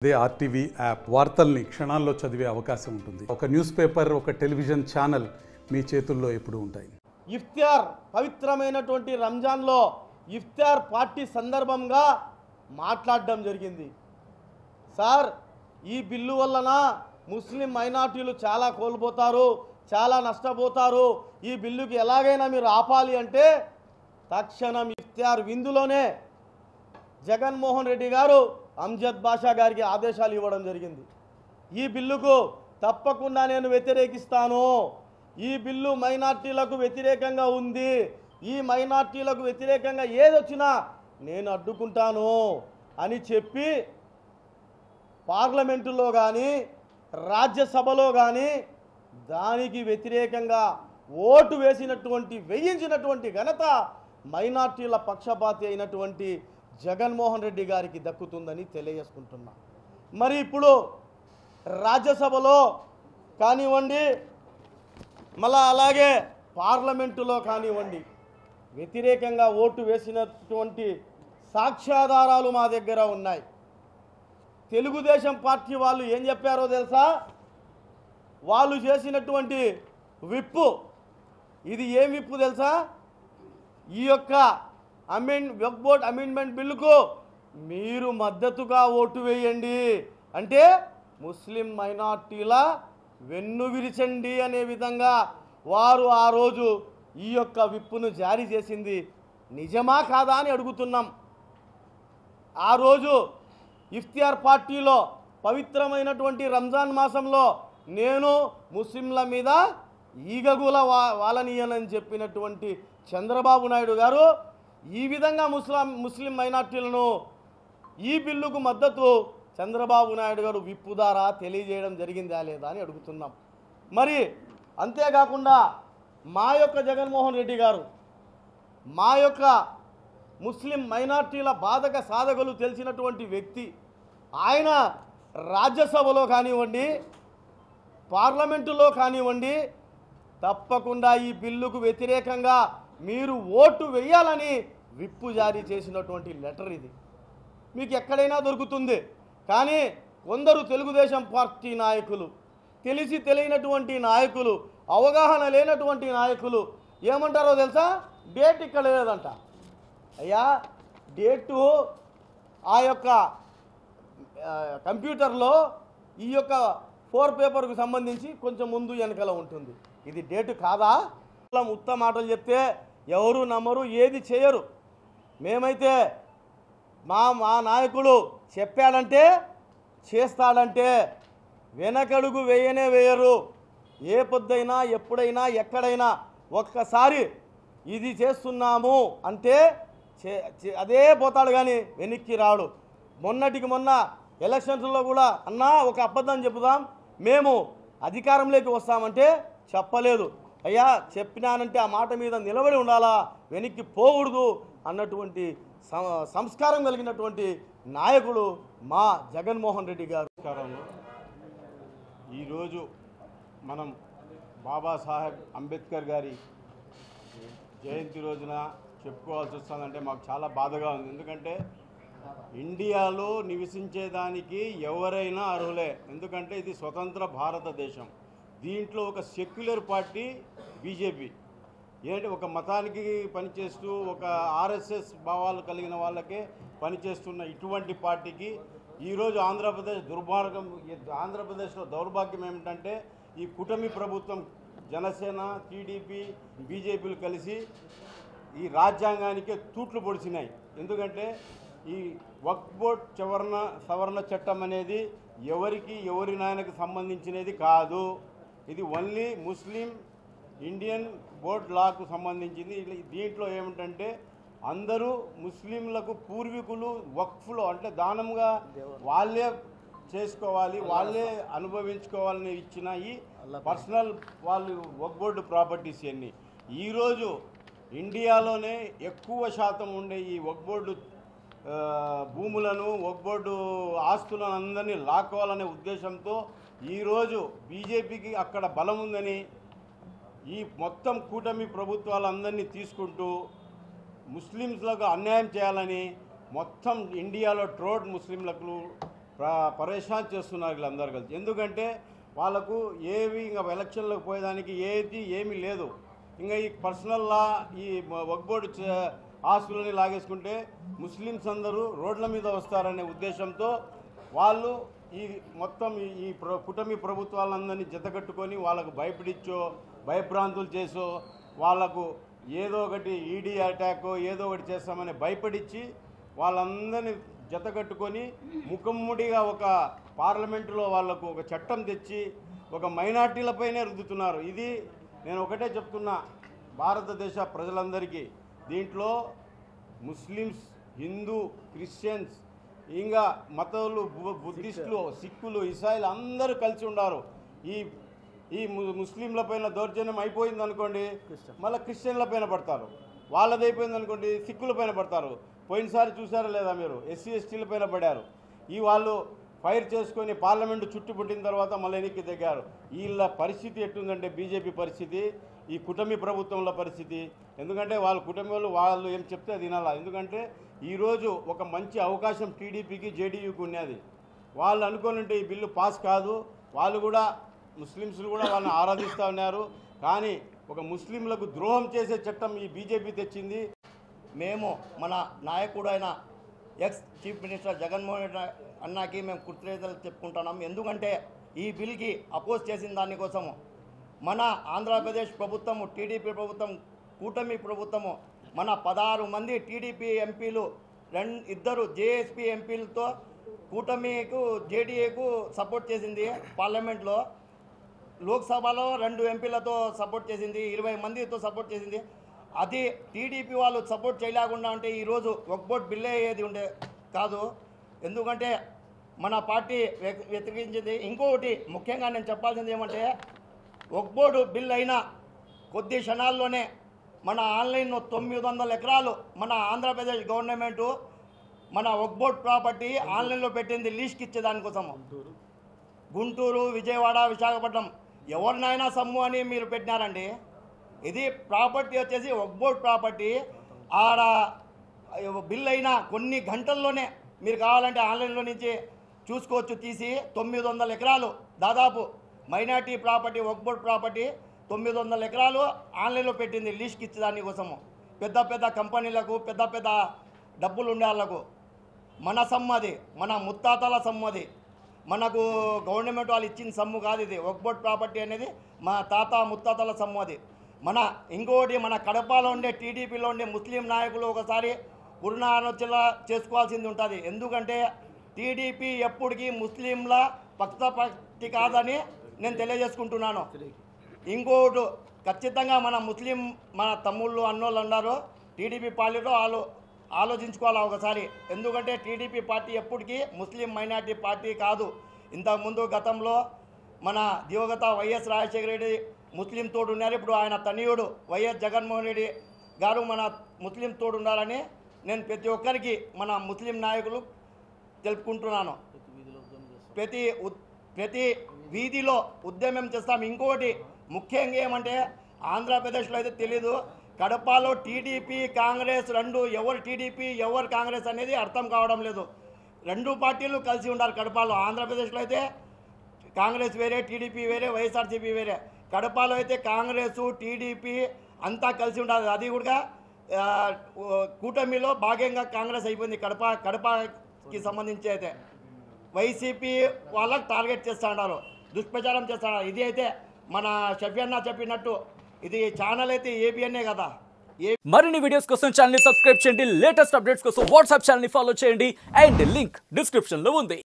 అదే RTV app వార్తల్ని క్షణాల్లో చదివే అవకాశం ఉంటుంది. ఒక న్యూస్ పేపర్, ఒక టెలివిజన్ ఛానల్ మీ చేతుల్లో ఎప్పుడూ ఉంటాయి. ఇఫ్తార్ పవిత్రమైనటువంటి రంజాన్లో ఇఫ్తార్ పార్టీ సందర్భంగా మాట్లాడడం జరిగింది. సార్, ఈ బిల్లు వలన ముస్లిం మైనార్టీలు చాలా కోల్పోతారు, చాలా నష్టపోతారు. ఈ బిల్లుకి ఎలాగైనా మీరు ఆపాలి అంటే తక్షణం ఇఫ్తార్ విందులోనే జగన్మోహన్ రెడ్డి గారు అంజద్ బాషా గారికి ఆదేశాలు ఇవ్వడం జరిగింది. ఈ బిల్లుకు తప్పకుండా నేను వ్యతిరేకిస్తాను, ఈ బిల్లు మైనార్టీలకు వ్యతిరేకంగా ఉంది, ఈ మైనార్టీలకు వ్యతిరేకంగా ఏదొచ్చినా నేను అడ్డుకుంటాను అని చెప్పి పార్లమెంటులో కానీ రాజ్యసభలో కానీ దానికి వ్యతిరేకంగా ఓటు వేయించినటువంటి ఘనత మైనార్టీల పక్షపాతి అయినటువంటి జగన్మోహన్ రెడ్డి గారికి దక్కుతుందని తెలియజేసుకుంటున్నా. మరి ఇప్పుడు రాజ్యసభలో కానివ్వండి, మళ్ళా అలాగే పార్లమెంటులో కానివ్వండి, వ్యతిరేకంగా ఓటు వేసినటువంటి సాక్ష్యాధారాలు మా దగ్గర ఉన్నాయి. తెలుగుదేశం పార్టీ వాళ్ళు ఏం చెప్పారో తెలుసా? వాళ్ళు చేసినటువంటి విప్పు, ఇది ఏం విప్పు తెలుసా? ఈ యొక్క వక్ఫ్ బోర్డ్ అమెండ్మెంట్ బిల్లుకు మీరు మద్దతుగా ఓటు వేయండి, అంటే ముస్లిం మైనార్టీల వెన్ను విరిచండి అనే విధంగా వారు ఆ రోజు ఈ యొక్క విప్పును జారీ చేసింది నిజమా కాదా అని అడుగుతున్నాం. ఆ రోజు ఇఫ్తియార్ పార్టీలో పవిత్రమైనటువంటి రంజాన్ మాసంలో నేను ముస్లింల మీద ఈగగుల వాలనీయనని చెప్పినటువంటి చంద్రబాబు నాయుడు గారు ఈ విధంగా ముస్లిం మైనార్టీలను ఈ బిల్లుకు మద్దతు చంద్రబాబు నాయుడు గారు విప్పు ద్వారా తెలియజేయడం జరిగిందా లేదా అని అడుగుతున్నాం. మరి అంతేకాకుండా మా యొక్క జగన్మోహన్ రెడ్డి గారు మా యొక్క ముస్లిం మైనార్టీల బాధక సాధకులు తెలిసినటువంటి వ్యక్తి. ఆయన రాజ్యసభలో కానివ్వండి, పార్లమెంటులో కానివ్వండి, తప్పకుండా ఈ బిల్లుకు వ్యతిరేకంగా మీరు ఓటు వేయాలని విప్పు జారీ చేసినటువంటి లెటర్ ఇది. మీకు ఎక్కడైనా దొరుకుతుంది. కానీ కొందరు తెలుగుదేశం పార్టీ నాయకులు, తెలిసి తెలియనటువంటి నాయకులు, అవగాహన లేనటువంటి నాయకులు ఏమంటారో తెలుసా? డేట్ ఇక్కడ లేదంట. అయ్యా, డేటు ఆ యొక్క కంప్యూటర్లో ఈ యొక్క 4 పేపర్కు సంబంధించి కొంచెం ముందు వెనకల ఉంటుంది. ఇది డేటు కాదా? ఉత్త మాటలు చెప్తే ఎవరు నమ్మరు, ఏది చేయరు. మేమైతే మా నాయకుడు చెప్పాడంటే చేస్తాడంటే వెనకడుగు వేయరు. ఏ పొద్దైనా ఎప్పుడైనా ఎక్కడైనా ఒక్కసారి ఇది చేస్తున్నాము అంటే అదే పోతాడు, కానీ వెనక్కి రాడు. మొన్నటికి మొన్న ఎలక్షన్స్లో కూడా అన్నా ఒక అబద్ధం చెబుదాం, మేము అధికారంలోకి వస్తామంటే చెప్పలేదు. అయ్యా, చెప్పినానంటే ఆ మాట మీద నిలబడి ఉండాలా, వెనక్కి పోకూడదు అన్నటువంటి సంస్కారం కలిగినటువంటి నాయకుడు మా జగన్మోహన్ రెడ్డి గారు. ఈరోజు మనం బాబాసాహెబ్ అంబేద్కర్ గారి జయంతి రోజున చెప్పుకోవాల్సి వస్తుందంటే మాకు చాలా బాధగా ఉంది. ఎందుకంటే ఇండియాలో నివసించేదానికి ఎవరైనా అర్హులే. ఎందుకంటే ఇది స్వతంత్ర భారతదేశం. దీంట్లో ఒక సెక్యులర్ పార్టీ బీజేపీ ఏంటంటే ఒక మతానికి పనిచేస్తూ ఒక ఆర్ఎస్ఎస్ భావాలు కలిగిన వాళ్ళకే పనిచేస్తున్న ఇటువంటి పార్టీకి ఈరోజు ఆంధ్రప్రదేశ్లో దౌర్భాగ్యం ఏమిటంటే ఈ కూటమి ప్రభుత్వం జనసేన, టీడీపీ, బీజేపీలు కలిసి ఈ రాజ్యాంగానికే తూట్లు పొడిచినాయి. ఎందుకంటే ఈ వక్ఫ్ బోర్డ్ సవరణ చట్టం అనేది ఎవరి నాయనకు సంబంధించినది కాదు. ఇది ఓన్లీ ముస్లిం ఇండియన్ బోర్డ్ లాకు సంబంధించింది. దీంట్లో ఏమిటంటే అందరూ ముస్లింలకు పూర్వీకులు వక్ఫ్లో అంటే దానంగా వాళ్ళే చేసుకోవాలి, వాళ్ళే అనుభవించుకోవాలని ఇచ్చిన ఈ పర్సనల్ వాళ్ళు వక్ఫ్ బోర్డు ప్రాపర్టీస్ అన్నీ ఈరోజు ఇండియాలోనే ఎక్కువ శాతం ఉండే ఈ వక్ఫ్ బోర్డు భూములను, వక్ఫ్ బోర్డు ఆస్తులను అందరినీ లాక్కోవాలనే ఉద్దేశంతో ఈరోజు బీజేపీకి అక్కడ బలం ఉందని ఈ మొత్తం కూటమి ప్రభుత్వాలందరినీ తీసుకుంటూ ముస్లింలకు అన్యాయం చేయాలని మొత్తం ఇండియాలో ట్రోడ్ ముస్లింలకు పరేషాన్ చేస్తున్నారు వీళ్ళందరూ కలిసి. ఎందుకంటే వాళ్ళకు ఏవి ఇంకా ఎలక్షన్లకు పోయేదానికి ఏమీ లేదు. ఇంకా ఈ పర్సనల్ లా ఈ వక్ఫ్ బోర్డు ఆస్తులని లాగేసుకుంటే ముస్లిమ్స్ అందరూ రోడ్ల మీద వస్తారనే ఉద్దేశంతో వాళ్ళు ఈ మొత్తం ఈ కూటమి ప్రభుత్వాలందరినీ జతకట్టుకొని వాళ్ళకు భయపడిచ్చో భయభ్రాంతులు చేసో వాళ్ళకు ఏదో ఒకటి ఈడీ అటాకో ఏదో ఒకటి చేస్తామని భయపడిచ్చి వాళ్ళందరినీ జతకట్టుకొని ముఖమ్ముడిగా ఒక పార్లమెంటులో వాళ్లకు ఒక చట్టం తెచ్చి ఒక మైనార్టీలపైనే రుద్దుతున్నారు. ఇది నేను ఒకటే చెప్తున్నా భారతదేశ ప్రజలందరికీ, దీంట్లో ముస్లిమ్స్, హిందూ, క్రిస్టియన్స్, ఇంకా మతాలు, బుద్ధిస్టులు, సిక్కులు, ఇసాయిలు అందరూ కలిసి ఉన్నారు. ఈ ముస్లింల పైన దౌర్జన్యం అయిపోయింది అనుకోండి, మళ్ళీ క్రిస్టియన్ల పైన పడతారు. వాళ్ళది అయిపోయింది అనుకోండి, సిక్కుల పైన పడతారు. పోయినసారి చూసారా లేదా మీరు, ఎస్సీ ఎస్టీల పైన పడారు. వాళ్ళు ఫైర్ చేసుకొని పార్లమెంటు చుట్టుముట్టిన తర్వాత మళ్ళీ వెనక్కి దిగారు. వీళ్ళ పరిస్థితి ఎట్టుందంటే బీజేపీ పరిస్థితి, ఈ కూటమి ప్రభుత్వంలో పరిస్థితి. ఎందుకంటే వాళ్ళ కుటుంబ వాళ్ళు ఏం చెప్తే అది వినాలా. ఎందుకంటే ఈరోజు ఒక మంచి అవకాశం టీడీపీకి, జేడీయూకి ఉన్నది. వాళ్ళు అనుకోనుంటే ఈ బిల్లు పాస్ కాదు. వాళ్ళు కూడా ముస్లిమ్స్లు కూడా వాళ్ళని ఆరాధిస్తూ ఉన్నారు. కానీ ఒక ముస్లింలకు ద్రోహం చేసే చట్టం ఈ బీజేపీ తెచ్చింది. మేము మన నాయకుడు అయిన ex chief minister Jaganmohan Reddy అన్నకి మేము కృతజ్ఞతలు చెప్పుకుంటున్నాం. ఎందుకంటే ఈ బిల్కి అపోజ్ చేసిన దానికోసము మన ఆంధ్రప్రదేశ్ ప్రభుత్వము, టీడీపీ ప్రభుత్వం, కూటమి ప్రభుత్వము మన 16 మంది టీడీపీ ఎంపీలు, 2 జేఎస్పీ ఎంపీలతో కూటమికు, జేడీఏకు సపోర్ట్ చేసింది. పార్లమెంట్లో, లోక్సభలో 2 ఎంపీలతో సపోర్ట్ చేసింది, 20 మందితో సపోర్ట్ చేసింది. అది టీడీపీ వాళ్ళు సపోర్ట్ చేయలేకుండా అంటే ఈరోజు వక్ఫ్ బోర్డు బిల్లే అయ్యేది ఉండే కాదు. ఎందుకంటే మన పార్టీ వ్యతిరేకించింది. ఇంకొకటి ముఖ్యంగా నేను చెప్పాల్సింది ఏమంటే, వక్ఫ్ బోర్డు బిల్ అయిన కొద్ది క్షణాల్లోనే మన ఆన్లైన్లో 900 ఎకరాలు మన ఆంధ్రప్రదేశ్ గవర్నమెంటు మన వక్ఫ్ బోర్డు ప్రాపర్టీ ఆన్లైన్లో పెట్టింది లీజ్కి ఇచ్చే దానికోసము. గుంటూరు, విజయవాడ, విశాఖపట్నం ఎవరినైనా సమ్ము అని మీరు పెట్టినారండి. ఇది ప్రాపర్టీ వచ్చేసి వక్ఫ్ బోర్డు ప్రాపర్టీ. ఆడ బిల్ అయినా కొన్ని గంటల్లోనే మీరు కావాలంటే ఆన్లైన్లో నుంచి చూసుకోవచ్చు. తీసి 900 ఎకరాలు దాదాపు మైనార్టీ ప్రాపర్టీ, వక్ఫ్ బోర్డు ప్రాపర్టీ 900 ఎకరాలు ఆన్లైన్లో పెట్టింది లీజ్కి ఇచ్చే దానికోసము. పెద్ద పెద్ద కంపెనీలకు, పెద్ద పెద్ద డబ్బులు ఉండే వాళ్ళకు. మన సమ్ము అది, మన ముత్తాతల సమ్ము అది. మనకు గవర్నమెంట్ వాళ్ళు ఇచ్చిన సమ్ము కాదు ఇది. వక్ఫ్ బోర్డు ప్రాపర్టీ అనేది మా తాత ముత్తాతల సమ్ము అది. ఇంకోటి మన కడపలో ఉండే, టీడీపీలో ఉండే ముస్లిం నాయకులు ఒకసారి పునరాలోచన చేసుకోవాల్సింది ఉంటుంది. ఎందుకంటే టీడీపీ ఎప్పటికీ ముస్లింల పక్షపాతి కాదని నేను తెలియజేసుకుంటున్నాను. ఇంకోటి ఖచ్చితంగా మన తమ్ముళ్ళు, అన్నోళ్ళు ఉన్నారు టీడీపీ పార్టీలో, వాళ్ళు ఆలోచించుకోవాలి ఒకసారి. ఎందుకంటే టీడీపీ పార్టీ ఎప్పటికీ ముస్లిం మైనార్టీ పార్టీ కాదు. ఇంతకుముందు గతంలో మన దివంగత వైఎస్ రాజశేఖర రెడ్డి ముస్లిం తోడు ఉన్నారు. ఇప్పుడు ఆయన తనయుడు వైఎస్ జగన్మోహన్ రెడ్డి గారు మన ముస్లిం తోడు ఉండాలని నేను ప్రతి ఒక్కరికి, మన ముస్లిం నాయకులు తెలుపుకుంటున్నాను. ప్రతి వీధిలో ఉద్యమం చేస్తాం. ఇంకోటి ముఖ్యంగా ఏమంటే, ఆంధ్రప్రదేశ్లో అయితే తెలీదు, కడపలో టీడీపీ, కాంగ్రెస్ 2, ఎవరు టీడీపీ ఎవరు కాంగ్రెస్ అనేది అర్థం కావడం లేదు. 2 పార్టీలు కలిసి ఉండాలి కడపలో. ఆంధ్రప్రదేశ్లో అయితే కాంగ్రెస్ వేరే, టీడీపీ వేరే, వైఎస్ఆర్సీపీ వేరే. కడపలో అయితే కాంగ్రెస్, టీడీపీ అంతా కలిసి ఉండాలి. అది కూడా కూటమిలో భాగంగా కాంగ్రెస్ అయిపోయింది. కడపకి సంబంధించి అయితే వైసీపీ వాళ్ళకి టార్గెట్ చేస్తున్నారు, దుష్ప్రచారం చేస్తున్నారు. ఇది అయితే మన షఫియన్న చెప్పినట్టు ఇది ఛానల్ అయితే ఏబిఎన్ఏ కదా. మరిన్ని వీడియోస్ కోసం ఛానల్ ని సబ్స్క్రైబ్ చేయండి. లేటెస్ట్ అప్డేట్స్ కోసం వాట్సాప్ ఛానల్ ని ఫాలో చేయండి. అండ్ లింక్ డిస్క్రిప్షన్ లో ఉంది.